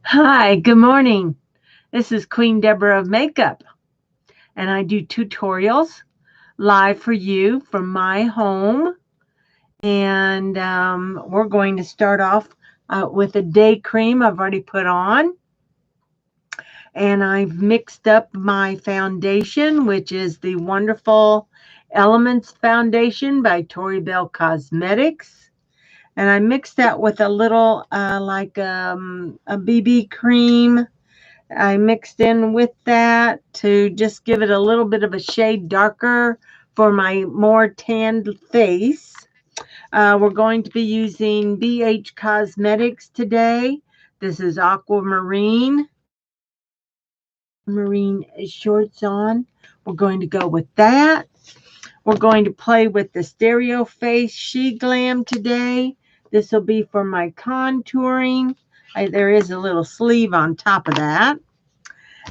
Hi, good morning. This is Queen Deborah of Makeup, and I do tutorials live for you from my home. And we're going to start off with a day cream I've already put on. And I've mixed up my foundation, which is the wonderful Elements Foundation by Tori Bell Cosmetics. And I mixed that with a little a BB cream. I mixed in with that to just give it a little bit of a shade darker for my more tanned face. We're going to be using BH Cosmetics today. This is Aquamarine. Marine shorts on. We're going to go with that. We're going to play with the Stereo Face She Glam today. This will be for my contouring. There is a little sleeve on top of that.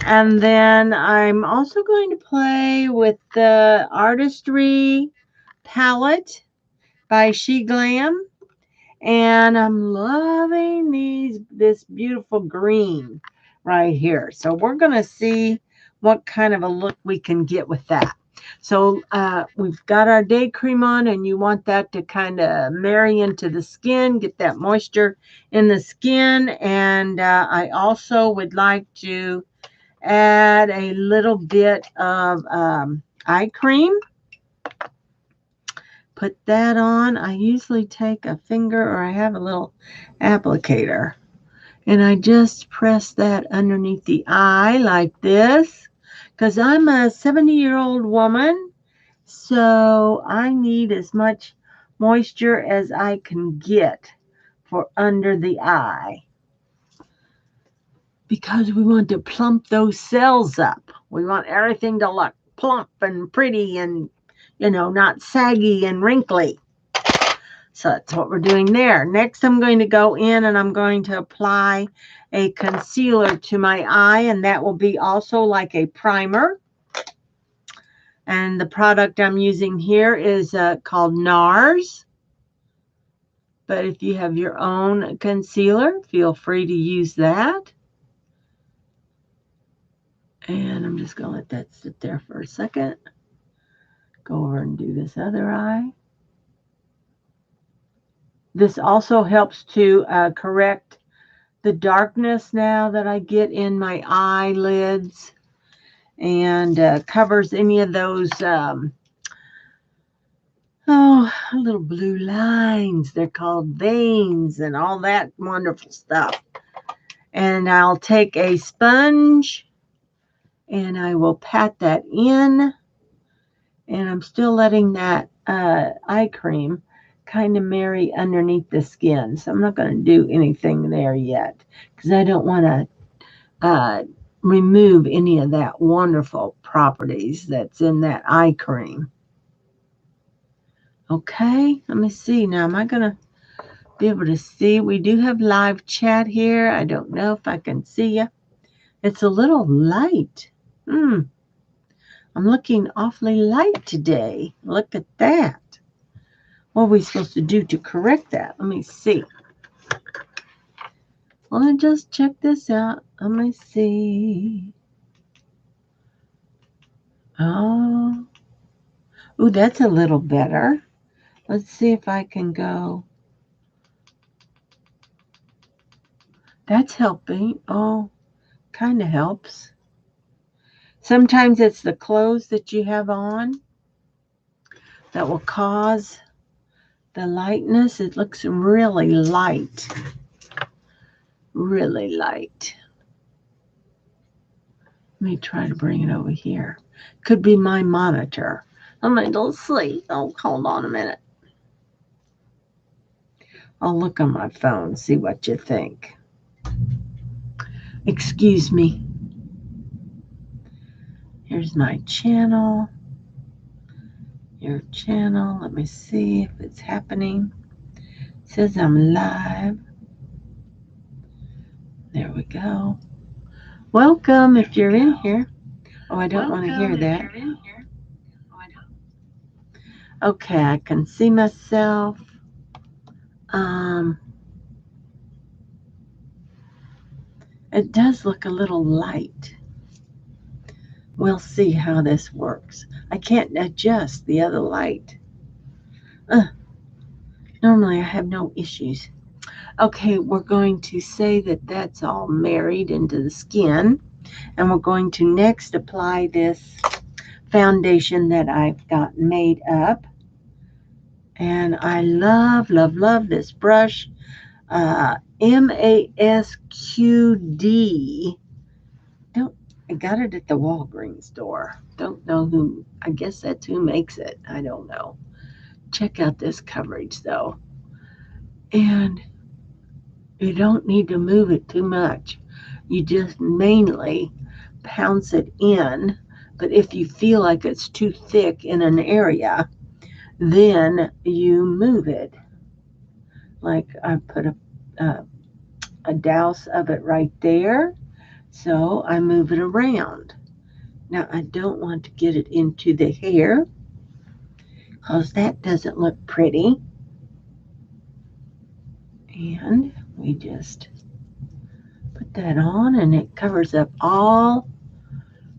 And then I'm also going to play with the Artistry palette by She Glam. And I'm loving this beautiful green right here. So we're going to see what kind of a look we can get with that. So we've got our day cream on, and you want that to kind of marry into the skin, get that moisture in the skin. And I also would like to add a little bit of eye cream. Put that on. I usually take a finger, or I have a little applicator, and I just press that underneath the eye like this, because I'm a 70-year-old woman, so I need as much moisture as I can get for under the eye, because we want to plump those cells up. We want everything to look plump and pretty and, not saggy and wrinkly. So that's what we're doing there. Next, I'm going to go in and I'm going to apply a concealer to my eye, and that will be also like a primer. And the product I'm using here is called NARS. But if you have your own concealer, feel free to use that. And I'm just going to let that sit there for a second. Go over and do this other eye. This also helps to correct the darkness now that I get in my eyelids, and covers any of those little blue lines. They're called veins and all that wonderful stuff. And I'll take a sponge and I will pat that in, and I'm still letting that eye cream kind of marry underneath the skin. So I'm not going to do anything there yet, because I don't want to remove any of that wonderful properties that's in that eye cream. Okay, let me see now. Am I going to be able to see? We do have live chat here. I don't know if I can see you. It's a little light. I'm looking awfully light today. Look at that. What are we supposed to do to correct that? Let me see. Let me just check this out. Let me see. Oh, that's a little better. Let's see if I can go. That's helping. Oh, kind of helps. Sometimes it's the clothes that you have on that will cause the lightness. It looks really light. Really light. Let me try to bring it over here. Could be my monitor. I'm a little sleep. Oh, hold on a minute. I'll look on my phone, see what you think. Excuse me. Here's my channel. Your channel. Let me see if it's happening. It says I'm live. There we go. Welcome if you're in here. Oh, I don't want to hear that. Okay, I can see myself. It does look a little light. We'll see how this works. I can't adjust the other light. Normally I have no issues. Okay, we're going to say that that's all married into the skin. And we're going to next apply this foundation that I've got made up. And I love, love, love this brush. MASQD. I got it at the Walgreens store. Don't know who. I guess that's who makes it. I don't know. Check out this coverage though. And you don't need to move it too much. You just mainly pounce it in. But if you feel like it's too thick in an area, then you move it. Like I put a douse of it right there. So I move it around. Now I don't want to get it into the hair because that doesn't look pretty. And we just put that on and it covers up all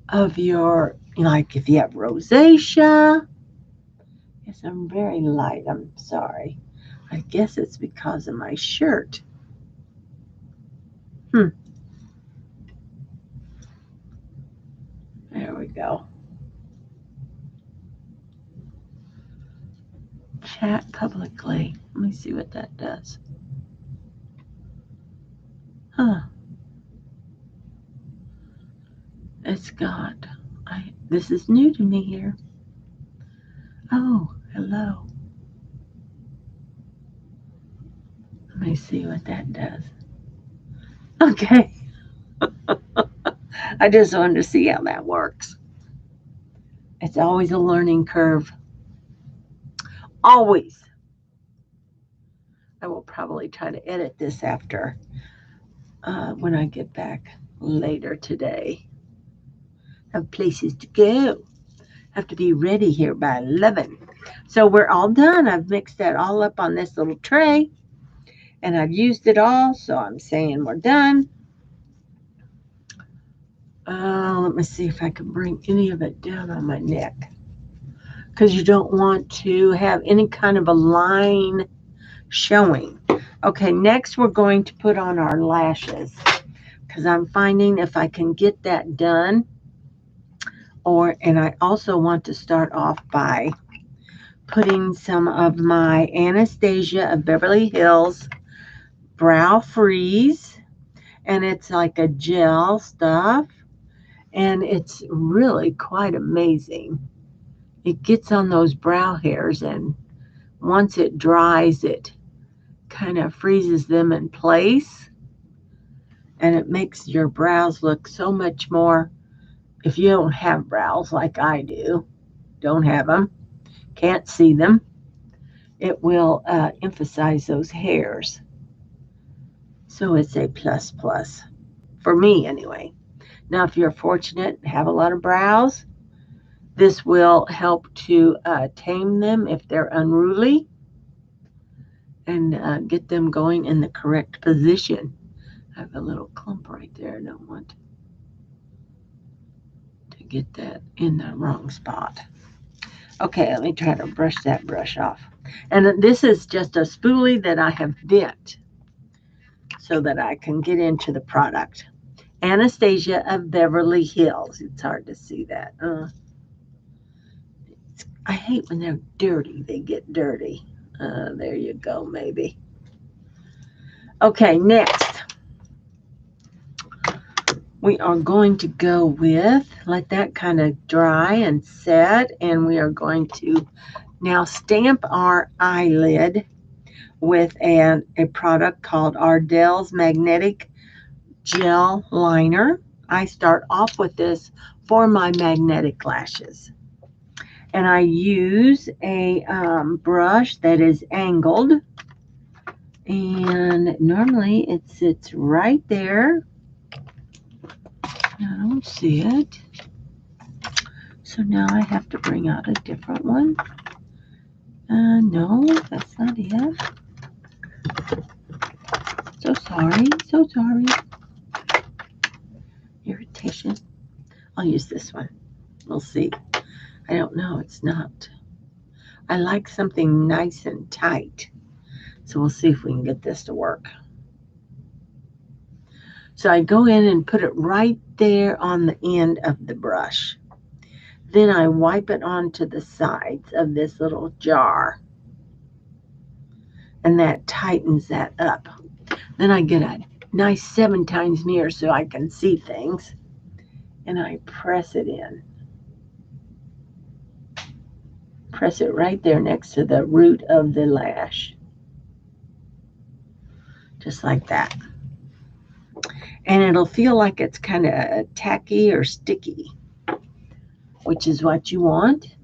of your, like if you have rosacea. Yes, I'm very light. I'm sorry. I guess it's because of my shirt. There we go. Chat publicly. Let me see what that does. It's got, this is new to me here. Oh, hello. Let me see what that does. Okay. I just wanted to see how that works. It's always a learning curve. Always. I will probably try to edit this after when I get back later today. Have places to go. Have to be ready here by 11. So we're all done. I've mixed that all up on this little tray. And I've used it all. So I'm saying we're done. Let me see if I can bring any of it down on my neck. Because you don't want to have any kind of a line showing. Okay, next we're going to put on our lashes. Because I'm finding if I can get that done. And I also want to start off by putting some of my Anastasia of Beverly Hills Brow Freeze. And it's like a gel stuff. And it's really quite amazing. It gets on those brow hairs, and once it dries, it kind of freezes them in place. And it makes your brows look so much more. If you don't have brows like I do, don't have them, can't see them, it will emphasize those hairs. So it's a plus plus for me anyway. Now, if you're fortunate and have a lot of brows, this will help to tame them if they're unruly and get them going in the correct position. I have a little clump right there. I don't want to get that in the wrong spot. Okay, let me try to brush that brush off. And this is just a spoolie that I have bent so that I can get into the product. Anastasia of Beverly Hills. It's hard to see that. I hate when they're dirty. They get dirty. There you go, maybe. Okay, next. We are going to go with, let that kind of dry and set, and we are going to now stamp our eyelid with a product called Ardell's Magnetic Gel Liner. I start off with this for my magnetic lashes. And I use a brush that is angled. And normally it sits right there. I don't see it. So now I have to bring out a different one. No, that's not it. So sorry, so sorry. Anastasia. I'll use this one. We'll see. I don't know. It's not. I like something nice and tight. So we'll see if we can get this to work. So I go in and put it right there on the end of the brush. Then I wipe it onto the sides of this little jar. And that tightens that up. Then I get a nice 7 times mirror so I can see things. And I press it in. Press it right there next to the root of the lash. Just like that. And it'll feel like it's kind of tacky or sticky, which is what you want.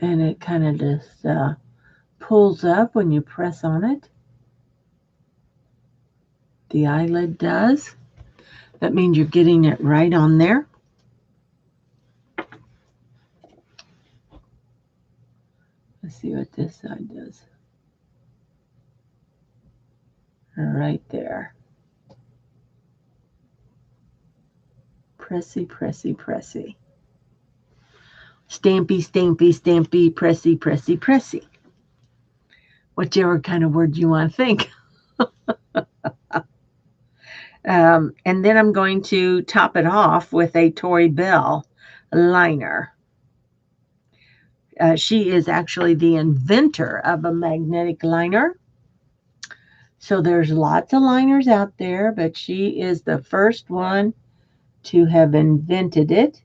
And it kind of just pulls up when you press on it. The eyelid does. That means you're getting it right on there. Let's see what this side does. Right there. Pressy, pressy, pressy. Stampy, stampy, stampy, pressy, pressy, pressy. Whichever kind of word you want to think. And then I'm going to top it off with a Tori Bell liner. She is actually the inventor of a magnetic liner. So there's lots of liners out there, but she is the first one to have invented it.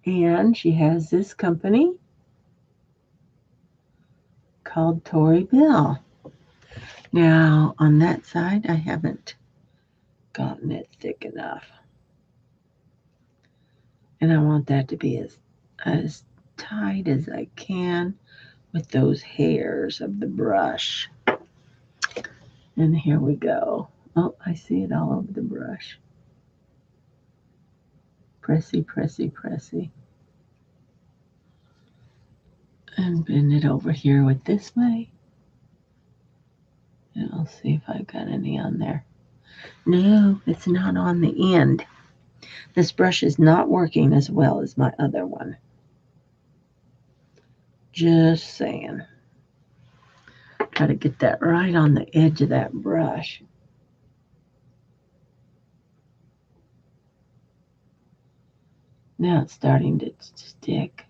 And she has this company called Tori Bell. Now, on that side, I haven't gotten it thick enough. And I want that to be as tight as I can with those hairs of the brush. And here we go. Oh, I see it all over the brush. Pressy, pressy, pressy. And bend it over here with this way. And I'll see if I got any on there. No, it's not on the end. This brush is not working as well as my other one. Just saying. Got to get that right on the edge of that brush. Now it's starting to stick.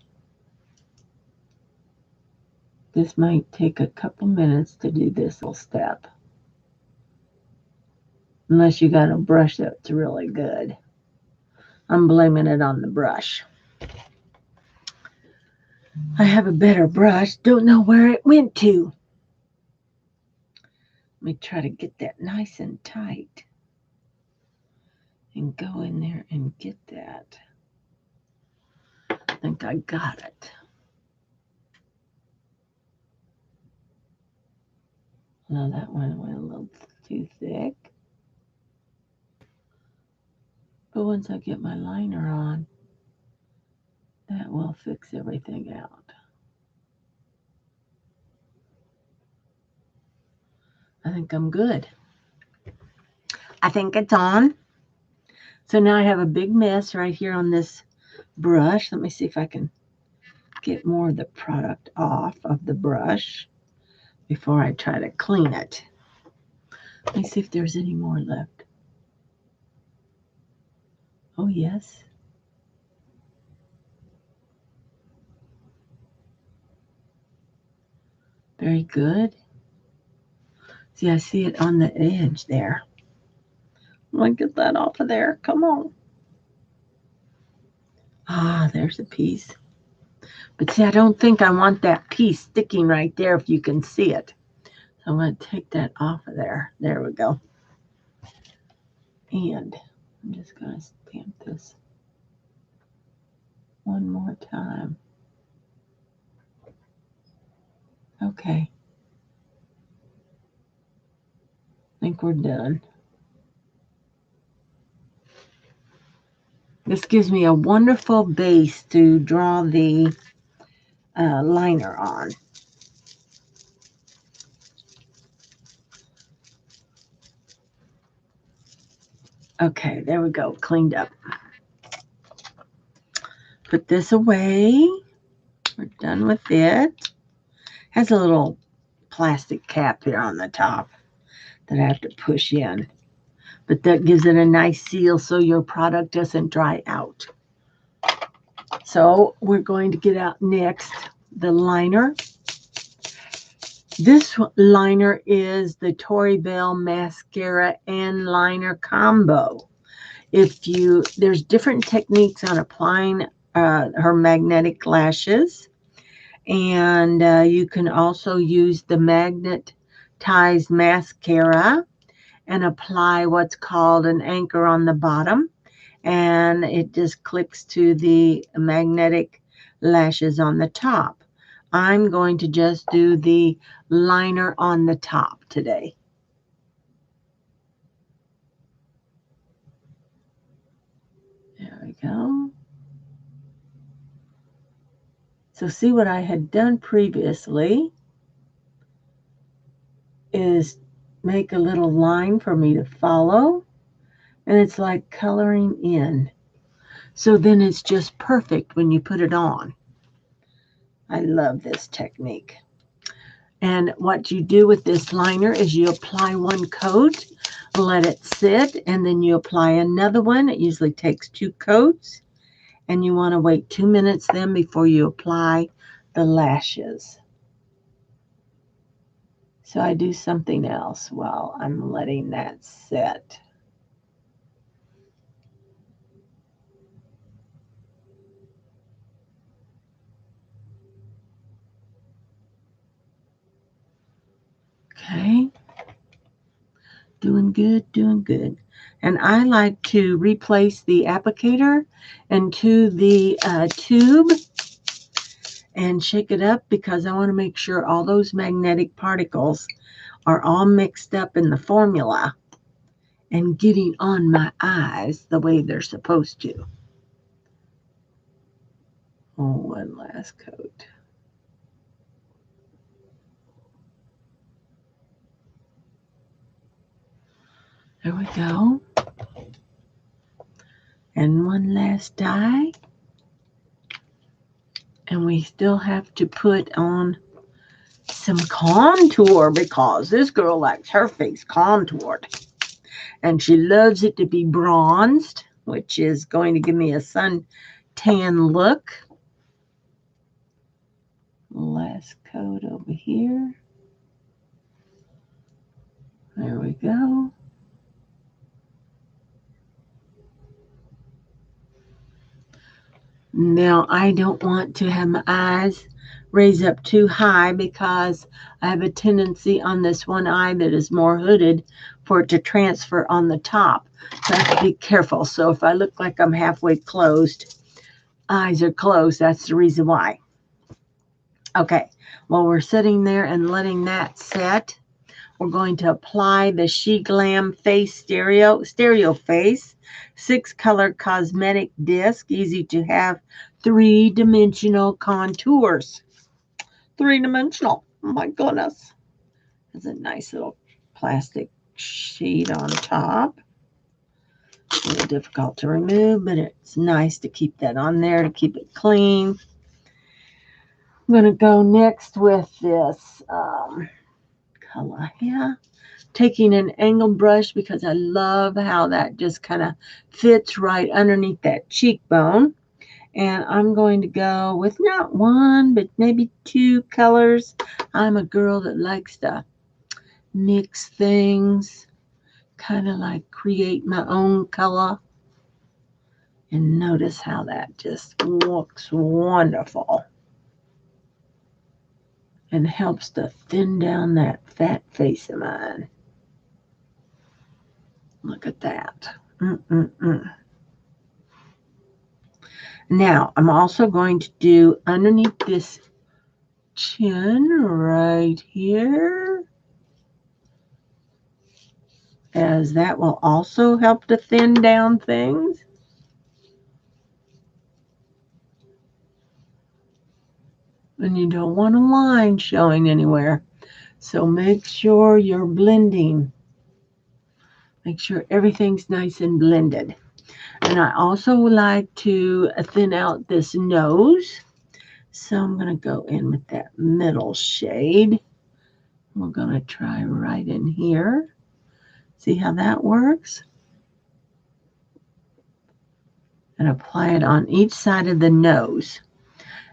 This might take a couple minutes to do this little step. Unless you got a brush that's really good. I'm blaming it on the brush. I have a better brush. Don't know where it went to. Let me try to get that nice and tight. And go in there and get that. I think I got it. No, that one went a little too thick. But once I get my liner on, that will fix everything out. I think I'm good. I think it's on. So now I have a big mess right here on this brush. Let me see if I can get more of the product off of the brush before I try to clean it. Let me see if there's any more left. Oh, yes. Very good. See, I see it on the edge there. I'm going to get that off of there. Come on. Ah, there's a piece. But see, I don't think I want that piece sticking right there if you can see it. So I'm going to take that off of there. There we go. And I'm just going to stamp this one more time. Okay. I think we're done. This gives me a wonderful base to draw the liner on. Okay, there we go, cleaned up. Put this away. We're done with it. Has a little plastic cap here on the top that I have to push in. But that gives it a nice seal so your product doesn't dry out. So we're going to get out next the liner. This liner is the Tory Bell Mascara and Liner Combo. There's different techniques on applying her magnetic lashes. And you can also use the magnetized mascara and apply what's called an anchor on the bottom. And it just clicks to the magnetic lashes on the top. I'm going to just do the liner on the top today. There we go. So see what I had done previously is make a little line for me to follow. And it's like coloring in. So then it's just perfect when you put it on. I love this technique. And what you do with this liner is you apply one coat, let it sit, and then you apply another one. It usually takes 2 coats. And you want to wait 2 minutes then before you apply the lashes. So I do something else while I'm letting that set. Okay. Doing good, doing good. And I like to replace the applicator into the tube and shake it up because I want to make sure all those magnetic particles are all mixed up in the formula and getting on my eyes the way they're supposed to. Oh, one last coat. There we go. And one last dye. And we still have to put on some contour because this girl likes her face contoured. And she loves it to be bronzed, which is going to give me a suntan look. Last coat over here. There we go. Now, I don't want to have my eyes raise up too high because I have a tendency on this one eye that is more hooded for it to transfer on the top. So I have to be careful. So if I look like I'm halfway closed, eyes are closed, that's the reason why. Okay, while we're sitting there and letting that set, we're going to apply the She Glam Face Stereo Face 6-color cosmetic disc. Easy to have 3-dimensional contours. 3-dimensional. Oh my goodness. There's a nice little plastic sheet on top. A little difficult to remove, but it's nice to keep that on there to keep it clean. I'm going to go next with this color here. Taking an angle brush because I love how that just kind of fits right underneath that cheekbone. And I'm going to go with not 1, but maybe 2 colors. I'm a girl that likes to mix things, kind of like create my own color. And notice how that just looks wonderful. And helps to thin down that fat face of mine. Look at that. Now, I'm also going to do underneath this chin right here, as that will also help to thin down things. And you don't want a line showing anywhere. So make sure you're blending. Make sure everything's nice and blended. And I also like to thin out this nose. So I'm going to go in with that middle shade. We're going to try right in here. See how that works? And apply it on each side of the nose.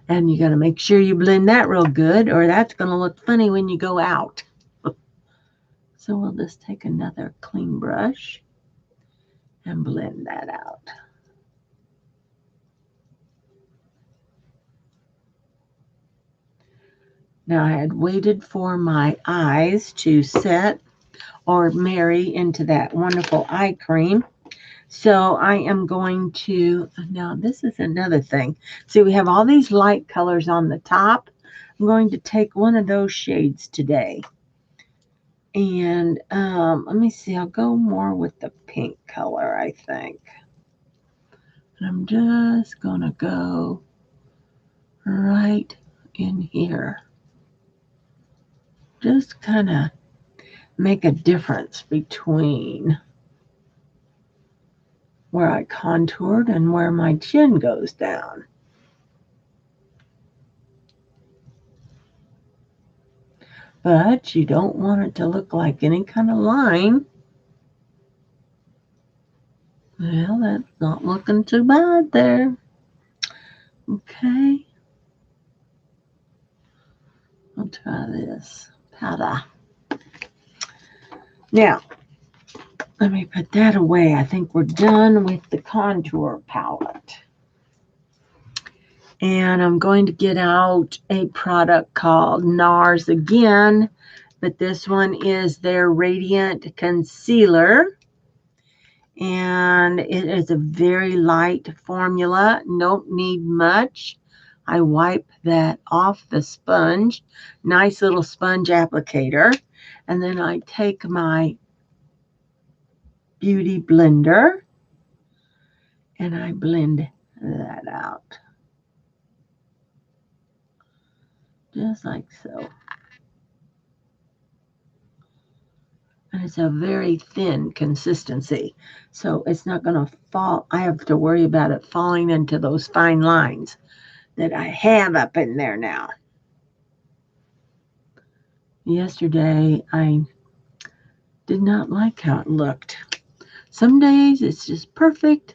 And you got to make sure you blend that real good, or that's going to look funny when you go out. So we'll just take another clean brush and blend that out. Now I had waited for my eyes to set or marry into that wonderful eye cream. So I am going to, now this is another thing. See, we have all these light colors on the top. I'm going to take one of those shades today. And let me see, I'll go more with the pink color, I think. And I'm just going to go right in here. Just kind of make a difference between where I contoured and where my chin goes down. But you don't want it to look like any kind of line. Well, that's not looking too bad there. Okay. I'll try this powder. Now, let me put that away. I think we're done with the contour palette. And I'm going to get out a product called NARS again, but this one is their Radiant Concealer. And it is a very light formula. Don't need much. I wipe that off the sponge. Nice little sponge applicator. And then I take my beauty blender and I blend that out. Just like so. And it's a very thin consistency. So it's not going to fall. I have to worry about it falling into those fine lines that I have up in there now. Yesterday, I did not like how it looked. Some days it's just perfect.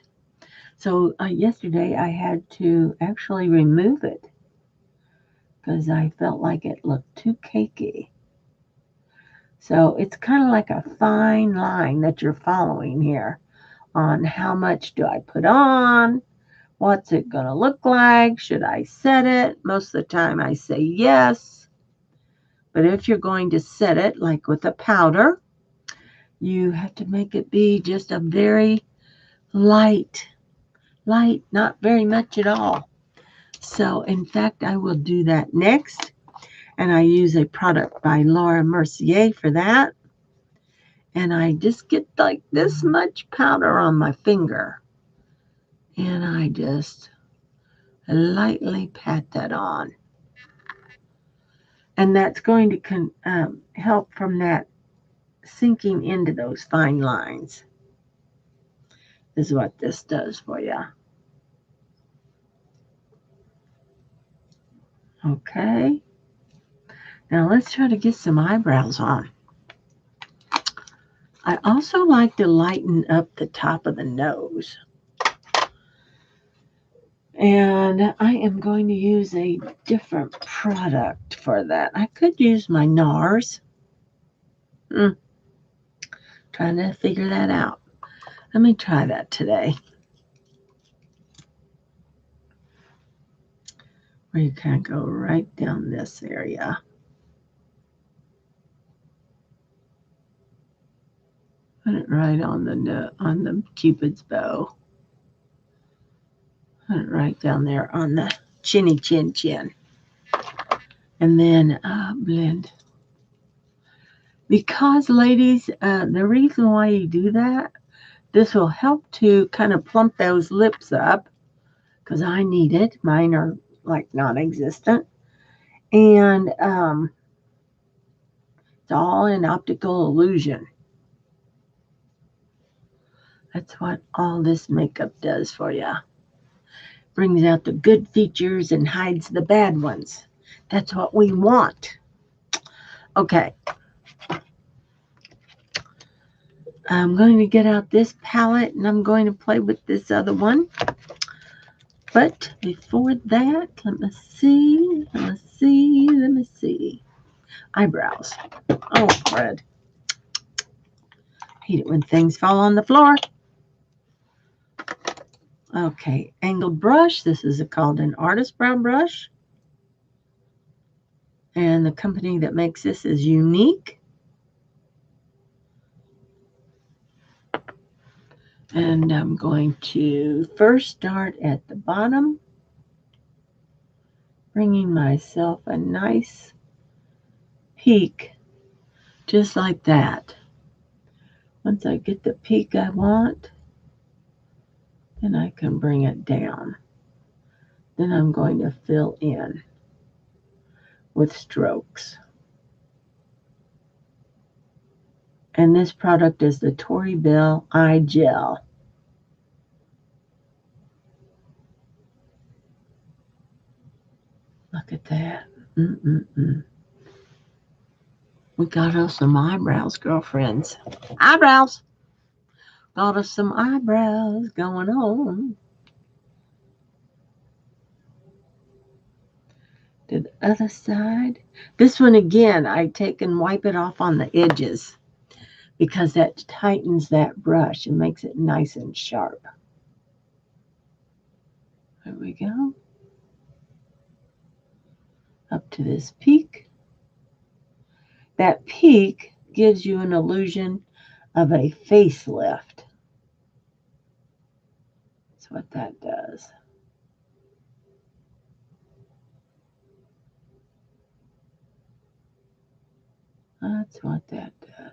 So yesterday I had to actually remove it because I felt like it looked too cakey. So it's kind of like a fine line that you're following here on how much do I put on, what's it going to look like, should I set it? Most of the time I say yes. But if you're going to set it, like with a powder, you have to make it be just a very light, not very much at all. So, in fact, I will do that next. And I use a product by Laura Mercier for that. And I just get like this much powder on my finger. And I just lightly pat that on. And that's going to help from that sinking into those fine lines. This is what this does for you. Okay. Now let's try to get some eyebrows on. I also like to lighten up the top of the nose. And I am going to use a different product for that. I could use my NARS. Trying to figure that out. Let me try that today. Where you kind of go right down this area. Put it right on the Cupid's bow. Put it right down there on the chinny chin. And then blend. Because, ladies, the reason why you do that, this will help to kind of plump those lips up, because I need it. Mine are like non-existent. And it's all an optical illusion. That's what all this makeup does for you. Brings out the good features and hides the bad ones. That's what we want. Okay. I'm going to get out this palette and I'm going to play with this other one. But before that, let me see. Eyebrows. Oh, crud. Hate it when things fall on the floor. Okay, angled brush. This is called an artist brow brush. And the company that makes this is Younique. And I'm going to first start at the bottom, bringing myself a nice peak, just like that. Once I get the peak I want, then I can bring it down. Then I'm going to fill in with strokes. And this product is the Tory Bell Eye Gel. Look at that. We got us some eyebrows, girlfriends. Eyebrows. Got us some eyebrows going on. To the other side. This one again, I take and wipe it off on the edges because that tightens that brush and makes it nice and sharp. There we go. Up to this peak. That peak gives you an illusion of a facelift. That's what that does. That's what that does.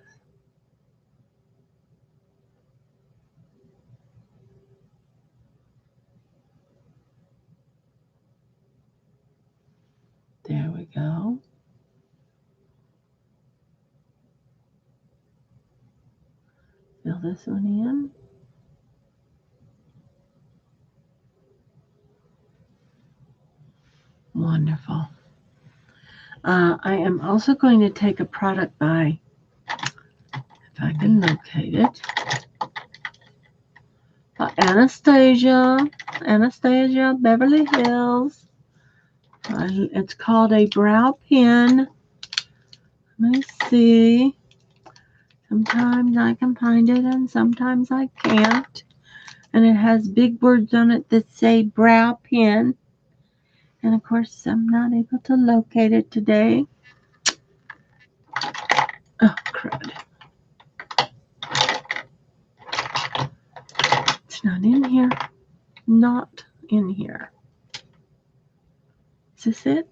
There we go. Fill this one in. Wonderful. I am also going to take a product by, if I can locate it, by Anastasia, Beverly Hills. It's called a brow pen. Let me see. Sometimes I can find it and sometimes I can't. And it has big words on it that say brow pen. And of course, I'm not able to locate it today. Oh, crud. It's not in here. Not in here. Is this it?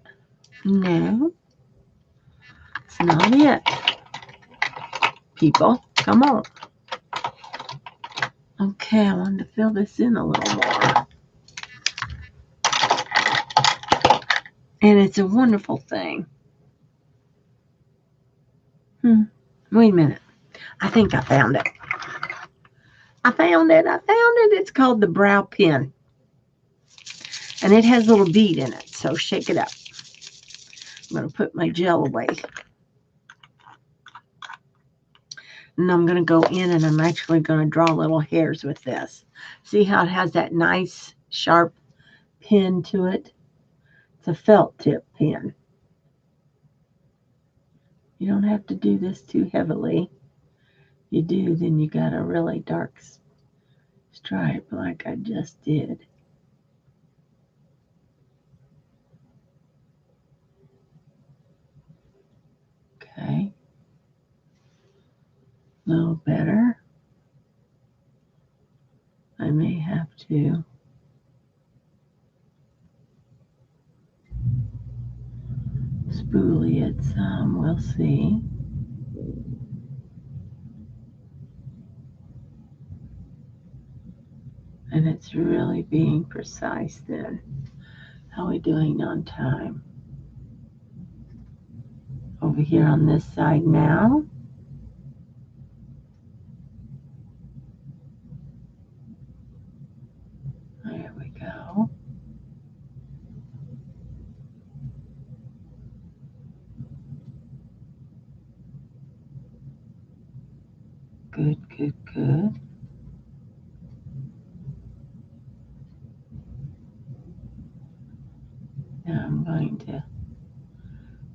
No. It's not it. People, come on. Okay, I wanted to fill this in a little more. And it's a wonderful thing. Wait a minute. I think I found it. I found it. It's called the brow pen. And it has a little bead in it, so shake it up. I'm going to put my gel away. And I'm going to go in and I'm actually going to draw little hairs with this. See how it has that nice sharp pin to it? It's a felt tip pen. You don't have to do this too heavily. You do, then you got a really dark stripe like I just did. Okay. A little better. I may have to spoolie it some. We'll see. And it's really being precise then. How are we doing on time? over here on this side now. There we go. Good, good, good. Now I'm going to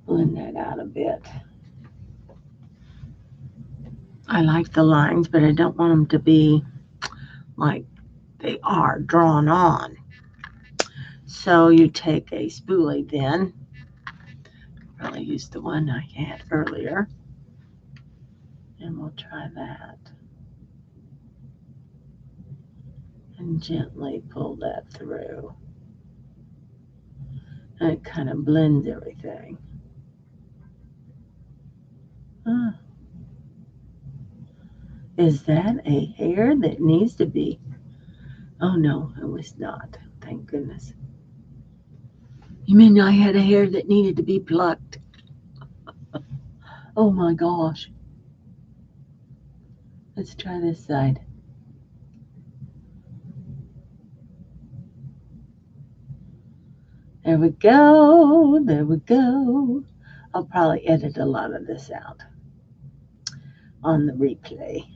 blend that out a bit. I like the lines, but I don't want them to be like they are drawn on. So you take a spoolie then. Probably use the one I had earlier. And we'll try that. And gently pull that through. And it kind of blends everything. Is that a hair that needs to be? Oh no, it was not. Thank goodness. You mean I had a hair that needed to be plucked? Oh my gosh. Let's try this side. There we go. There we go. I'll probably edit a lot of this out on the replay.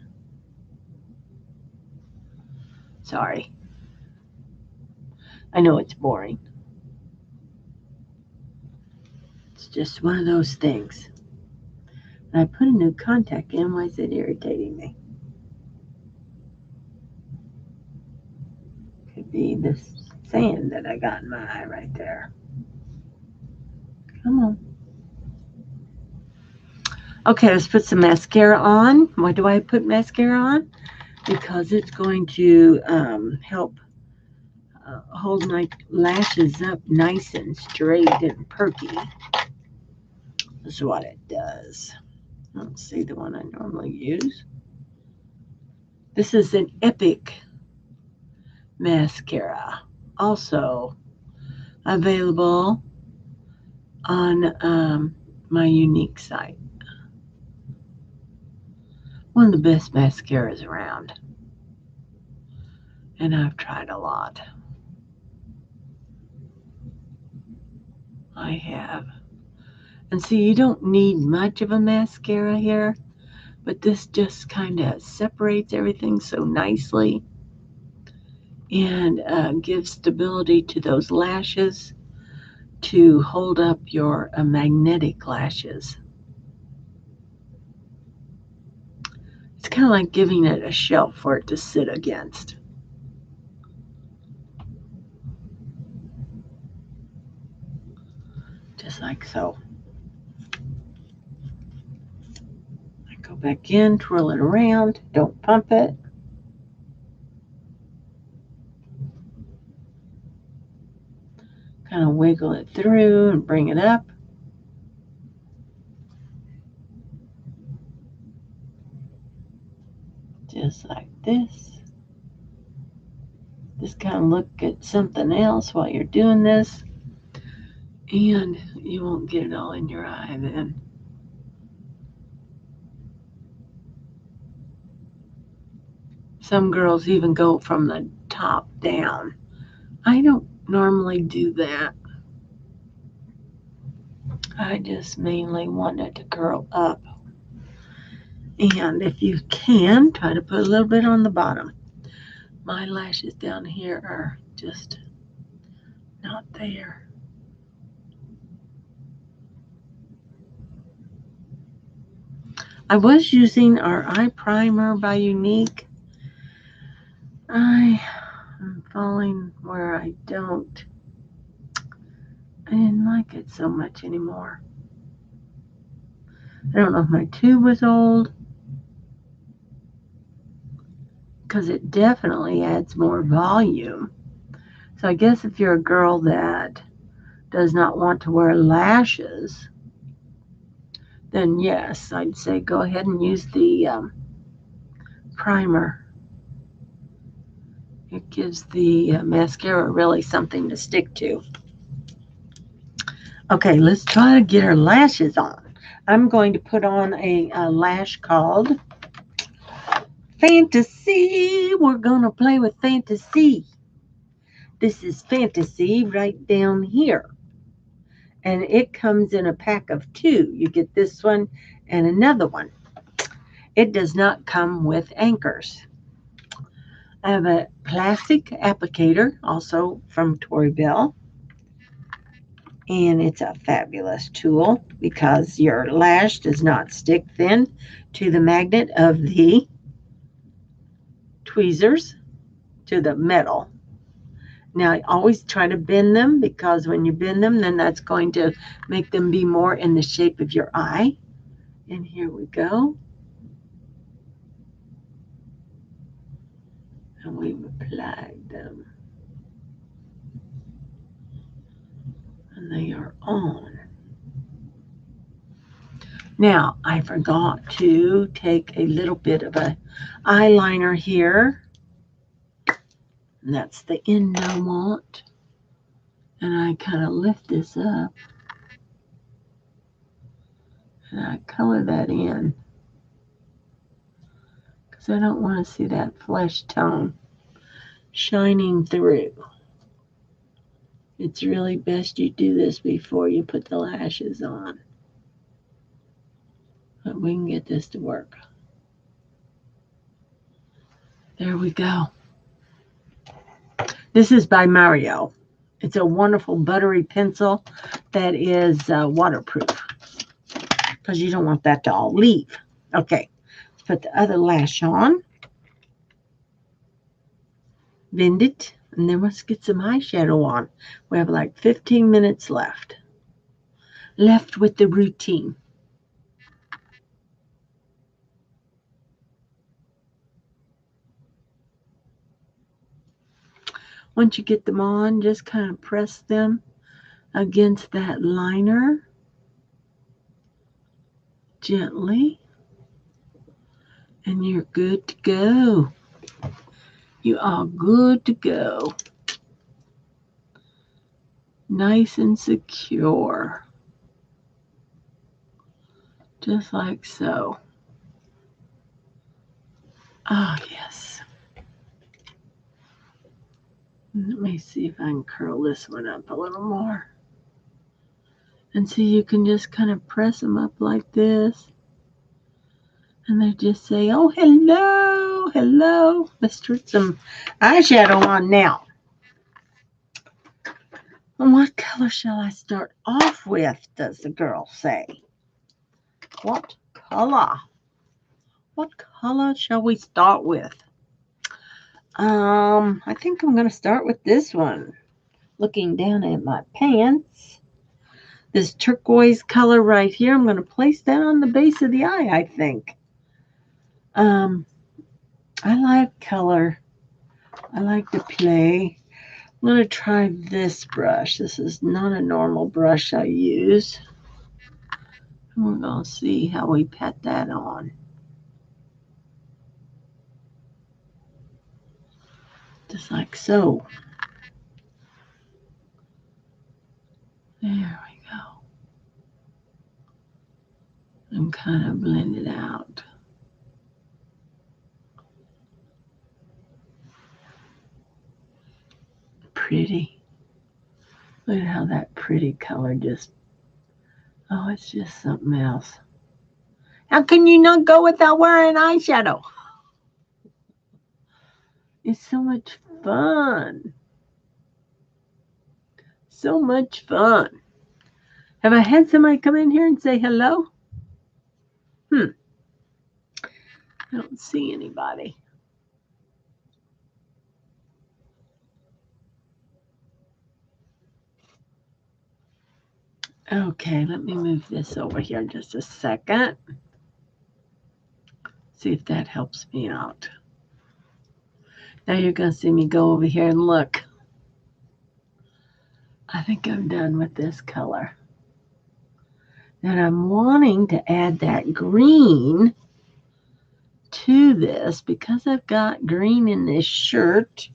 Sorry. I know it's boring. It's just one of those things. And I put a new contact in. Why is it irritating me? Could be this sand that I got in my eye right there. Come on. Okay, let's put some mascara on. Why do I put mascara on? Because it's going to help hold my lashes up nice and straight and perky. This is what it does. Let's see the one I normally use. This is an Epic mascara. Also available on my Younique site. One of the best mascaras around. And I've tried a lot. I have. And see, you don't need much of a mascara here, but this just kind of separates everything so nicely and gives stability to those lashes to hold up your magnetic lashes. It's kind of like giving it a shelf for it to sit against. Just like so. I go back in, twirl it around, don't pump it. Kind of wiggle it through and bring it up. Just like this. Just kind of look at something else while you're doing this. And you won't get it all in your eye then. Some girls even go from the top down. I don't normally do that. I just mainly want it to curl up. And if you can, try to put a little bit on the bottom. My lashes down here are just not there. I was using our eye primer by Younique. I am falling where I don't. I didn't like it so much anymore. I don't know if my tube was old, because it definitely adds more volume. So I guess if you're a girl that does not want to wear lashes, then yes, I'd say go ahead and use the primer. It gives the mascara really something to stick to. Okay, let's try to get our lashes on. I'm going to put on a lash called Fantasy. We're going to play with Fantasy. This is Fantasy right down here. And it comes in a pack of 2. You get this one and another one. It does not come with anchors. I have a plastic applicator, also from Tory Bell. And it's a fabulous tool because your lash does not stick thin to the magnet of the tweezers, to the metal. Now, I always try to bend them because when you bend them, then that's going to make them be more in the shape of your eye. And here we go. And we've applied them. And they are on. Now, I forgot to take a little bit of an eyeliner here. And that's the end I want. And I kind of lift this up. And I color that in. Because I don't want to see that flesh tone shining through. It's really best you do this before you put the lashes on. But we can get this to work. There we go. This is by Mario. It's a wonderful buttery pencil that is waterproof. Because you don't want that to all leave. Okay, let's put the other lash on. Bend it. And then let's get some eyeshadow on. We have like 15 minutes left. Left with the routine. Once you get them on, just kind of press them against that liner. Gently. And you're good to go. You are good to go. Nice and secure. Just like so. Ah, yes. Let me see if I can curl this one up a little more. And see, you can just kind of press them up like this. And they just say, oh, hello, hello. Let's put some eyeshadow on now. And what color shall I start off with, does the girl say? What color? What color shall we start with? I think I'm going to start with this one. Looking down at my pants. This turquoise color right here, I'm going to place that on the base of the eye, I think. I like color. I like to play. I'm going to try this brush. This is not a normal brush I use. And we're going to see how we pat that on. Just like so. There we go. And kind of blend it out. Pretty. Look at how that pretty color just, oh, it's just something else. How can you not go without wearing eyeshadow? It's so much fun. So much fun. Have I had somebody come in here and say hello? I don't see anybody. Okay, let me move this over here just a second. See if that helps me out. Now you're going to see me go over here and look. I think I'm done with this color. And I'm wanting to add that green to this because I've got green in this shirt.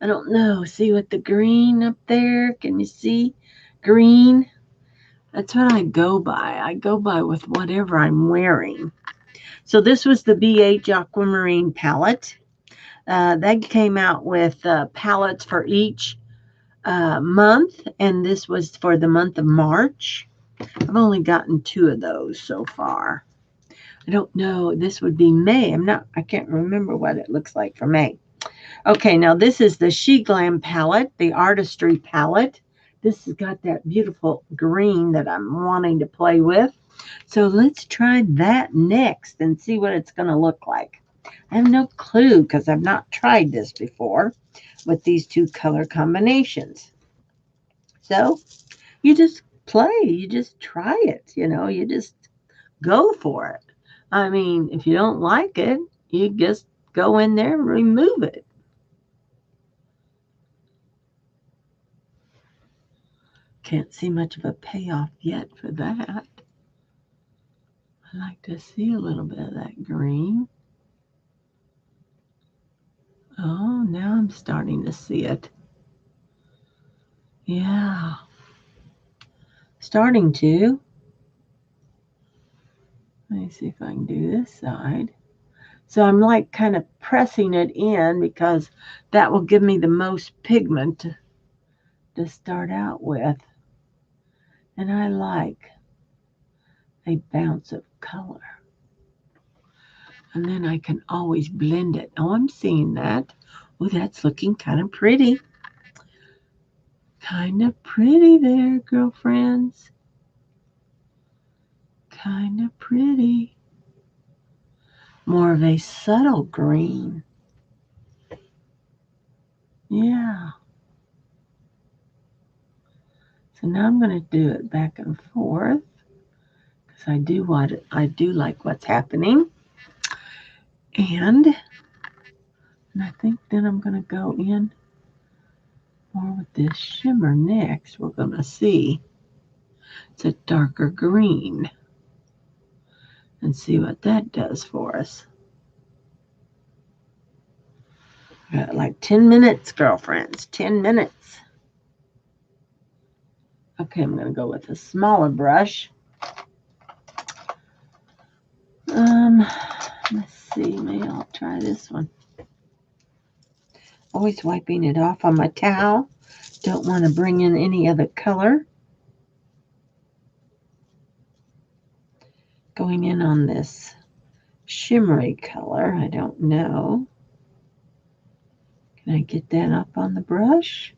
I don't know. See with the green up there? Can you see green? That's what I go by. I go by with whatever I'm wearing. So this was the BH Aquamarine Palette. That came out with palettes for each month, and this was for the month of March. I've only gotten 2 of those so far. I don't know. This would be May. I can't remember what it looks like for May. Okay, now this is the She Glam palette, the Artistry palette. This has got that beautiful green that I'm wanting to play with. So let's try that next and see what it's going to look like. I have no clue because I've not tried this before with these 2 color combinations. So you just play, you just try it, you just go for it. I mean, if you don't like it, you just go in there and remove it. Can't see much of a payoff yet for that. I like to see a little bit of that green. Oh, now I'm starting to see it. Yeah. Starting to. Let me see if I can do this side. So I'm like kind of pressing it in because that will give me the most pigment to start out with. And I like a bounce of color. And then I can always blend it. Oh, I'm seeing that. Oh, that's looking kind of pretty. Kind of pretty there, girlfriends. Kind of pretty. More of a subtle green. Yeah. So now I'm going to do it back and forth because I do like what's happening. And I think then I'm going to go in more with this shimmer next. We're going to see. It's a darker green. And see what that does for us. Got like 10 minutes, girlfriends. 10 minutes. Okay, I'm going to go with a smaller brush. Let's see. Maybe I'll try this one. Always wiping it off on my towel. Don't want to bring in any other color. Going in on this shimmery color. I don't know. Can I get that up on the brush?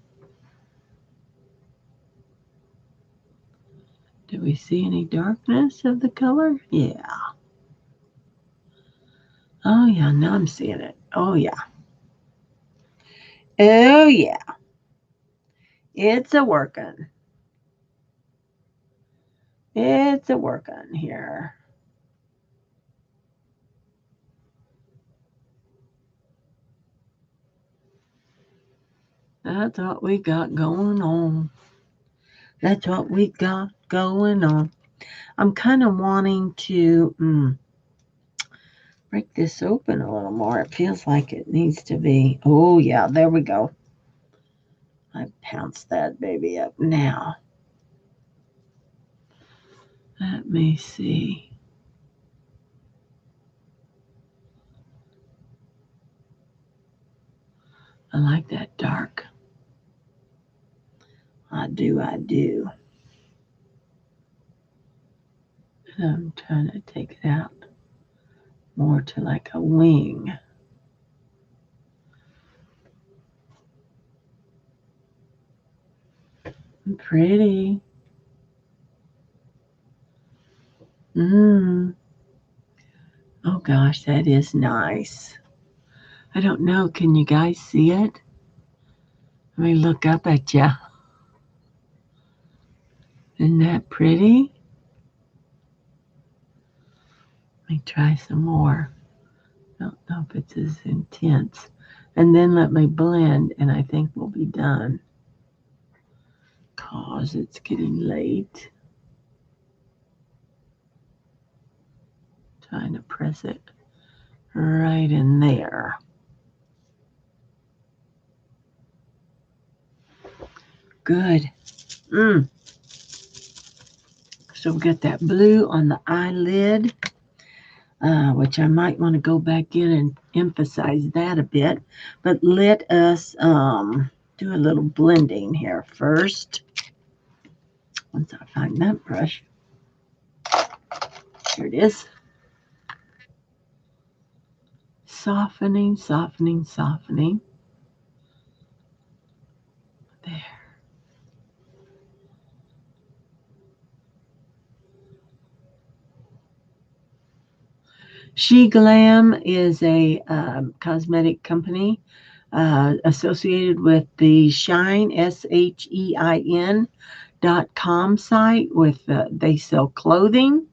Do we see any darkness of the color? Yeah. Oh, yeah. Now I'm seeing it. Oh, yeah. Oh, yeah. It's a working. It's a working here. That's what we got going on. That's what we got going on. I'm kind of wanting to break this open a little more. It feels like it needs to be. Oh, yeah, there we go. I pounced that baby up now. Let me see. I like that dark. I do. I'm trying to take it out more to like a wing. Pretty. Oh gosh, that is nice. I don't know. Can you guys see it? Let me look up at you. Isn't that pretty? Let me try some more. I don't know if it's as intense. And then let me blend, and I think we'll be done. Cause it's getting late. Trying to press it right in there. Good. So we've got that blue on the eyelid, which I might want to go back in and emphasize that a bit. But let us do a little blending here first. Once I find that brush. Here it is. Softening, softening, softening. There. She Glam is a cosmetic company associated with the Shine, SHEIN.com site. They sell clothing.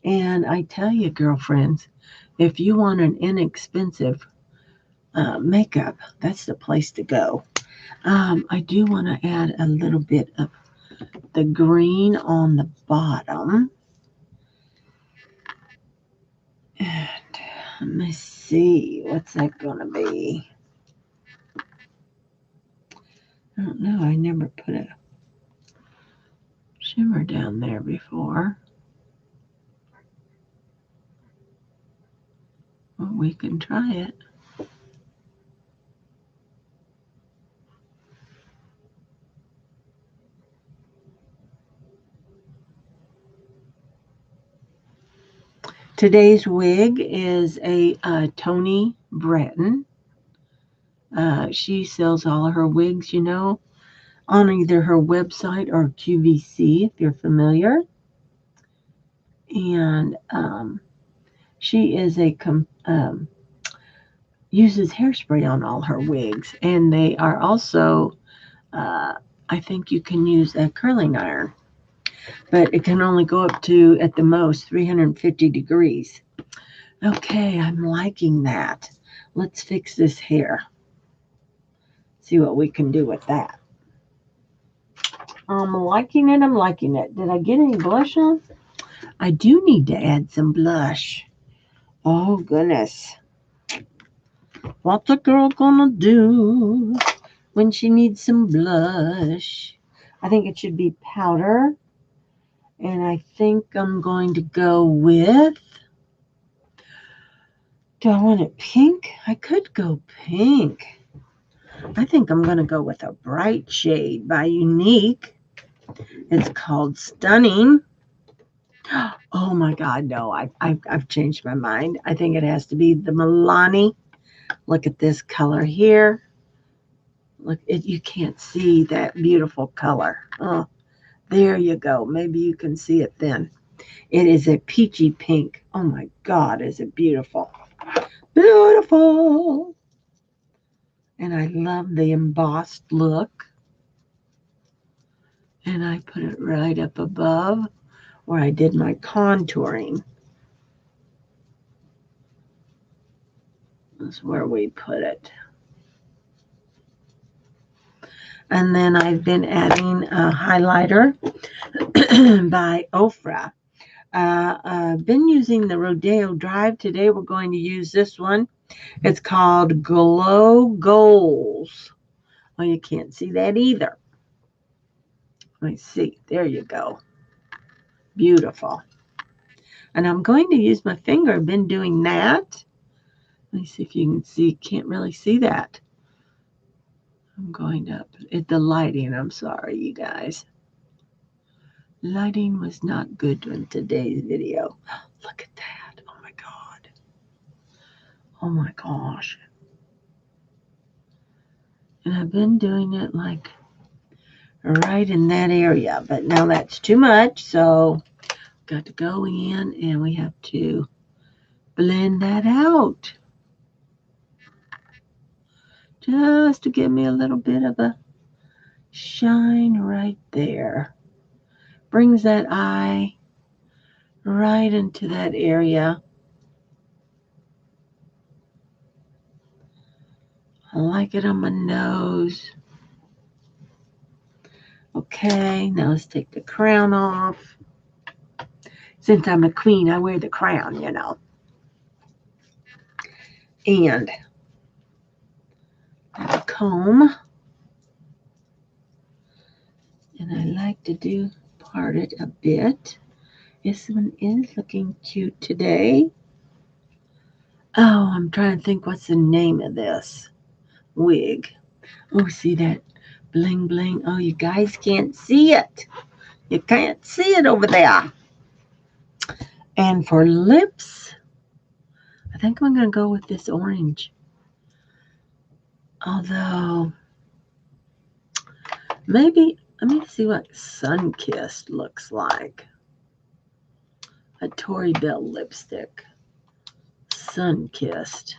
And I tell you, girlfriends, if you want an inexpensive makeup, that's the place to go. I do want to add a little bit of the green on the bottom. And let me see, what's that going to be? I don't know. I never put a shimmer down there before. Well, we can try it. Today's wig is a Tony Breton. She sells all of her wigs, you know, on either her website or QVC, if you're familiar. And she is uses hairspray on all her wigs. And they are also, I think you can use a curling iron. But it can only go up to, at the most, 350 degrees. Okay, I'm liking that. Let's fix this hair. See what we can do with that. I'm liking it. I'm liking it. Did I get any blush on? I do need to add some blush. Oh, goodness. What's a girl gonna do when she needs some blush? I think it should be powder. And I think I'm going to go with... Do I want it pink? I could go pink. I think I'm going to go with a bright shade by Younique. It's called Stunning. Oh my God, no, I've changed my mind. I think it has to be the Milani. Look at this color here. Look, you can't see that beautiful color. Oh, there you go. Maybe you can see it then. It is a peachy pink. Oh my God, is it beautiful. Beautiful. And I love the embossed look. And I put it right up above where I did my contouring. That's where we put it. And then I've been adding a highlighter by Ofra. I've been using the Rodeo Drive. Today we're going to use this one. It's called Glow Goals. Well, you can't see that either. Let me see. There you go. Beautiful. And I'm going to use my finger. I've been doing that. Let me see if you can see. Can't really see that. I'm going up. The lighting. I'm sorry, you guys. Lighting was not good in today's video. Look at that. Oh my God. Oh my gosh. And I've been doing it like right in that area. But now that's too much. So got to go in and we have to blend that out. Just to give me a little bit of a shine right there. Brings that eye right into that area. I like it on my nose. Okay, now let's take the crown off. Since I'm a queen, I wear the crown, you know. And a comb. And I like to part it a bit. This one is looking cute today. Oh, I'm trying to think what's the name of this wig. Oh, see that bling bling? Oh, you guys can't see it. You can't see it over there. And for lips, I think I'm going to go with this orange. Although, maybe, let me see what Sun-Kissed looks like. A Tory Bell lipstick. Sun-Kissed.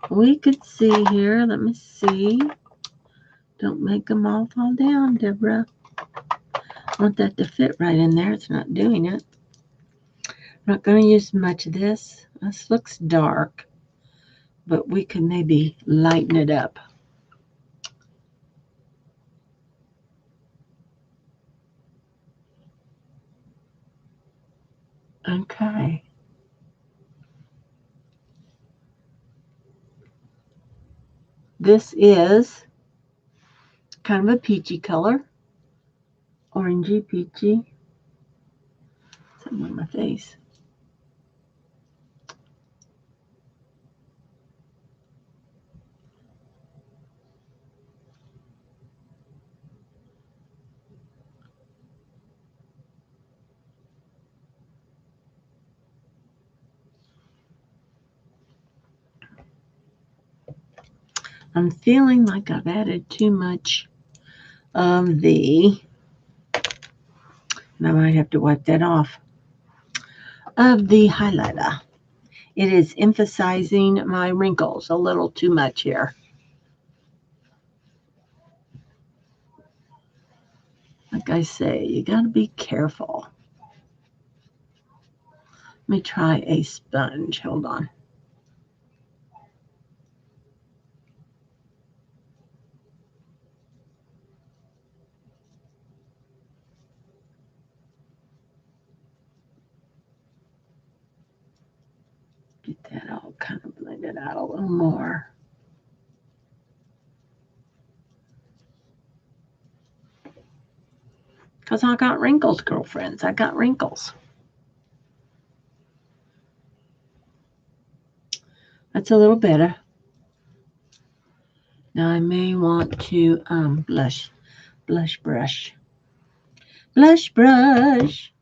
We could see here. Let me see. Don't make them all fall down, Deborah. I want that to fit right in there. It's not doing it. I'm not going to use much of this. This looks dark, but we could maybe lighten it up. Okay. This is kind of a peachy color. Orangey peachy. Something on my face. I'm feeling like I've added too much of the, and I might have to wipe that off, of the highlighter. It is emphasizing my wrinkles a little too much here. Like I say, you got to be careful. Let me try a sponge. Hold on. Get that all kind of blended out a little more. Because I got wrinkles, girlfriends. I got wrinkles. That's a little better. Now I may want to blush brush. Blush brush.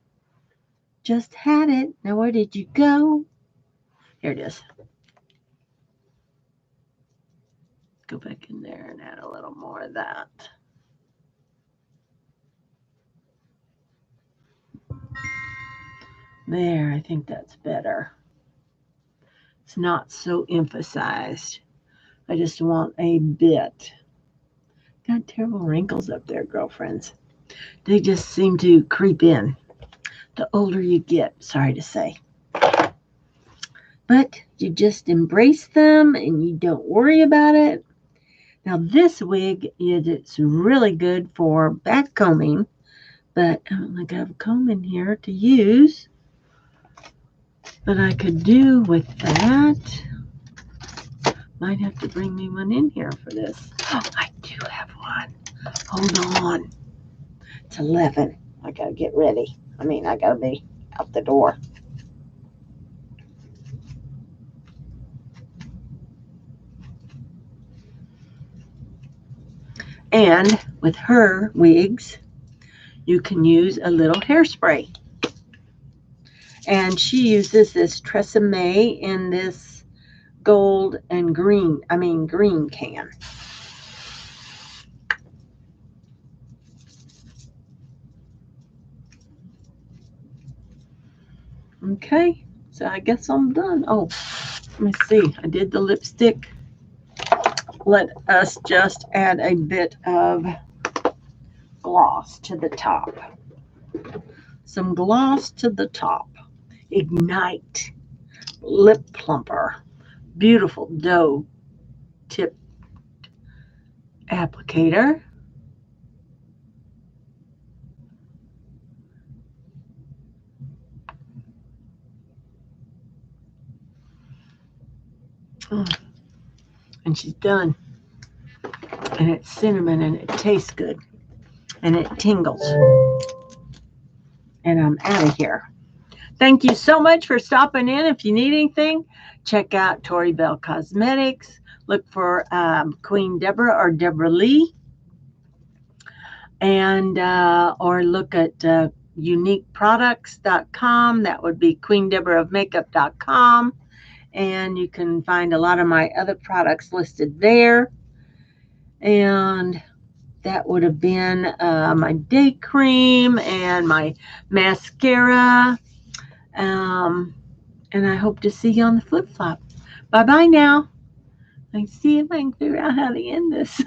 Just had it. Now where did you go? Here it is. Go back in there and add a little more of that. There, I think that's better. It's not so emphasized. I just want a bit. Got terrible wrinkles up there, girlfriends. They just seem to creep in the older you get, sorry to say. But you just embrace them and you don't worry about it. Now this wig, it's really good for back combing, but I don't think I have a comb in here to use. But I could do with that. Might have to bring me one in here for this. Oh, I do have one. Hold on. It's 11. I gotta get ready. I gotta be out the door. And with her wigs, you can use a little hairspray. And she uses this Tresemme in this gold and green can. Okay, so I guess I'm done. Oh, let me see. I did the lipstick. Let us just add a bit of gloss to the top. Some gloss to the top. Ignite Lip Plumper. Beautiful doe tip applicator. And she's done. And it's cinnamon and it tastes good. and it tingles. And I'm out of here. Thank you so much for stopping in. If you need anything, check out Tori Bell Cosmetics. Look for Queen Deborah or Deborah Lee. And or look at UniqueProducts.com. That would be QnDebraofMakeup.com. And you can find a lot of my other products listed there. And that would have been my day cream and my mascara. And I hope to see you on the flip-flop. Bye-bye now. Let's see if I can figure out how to end this.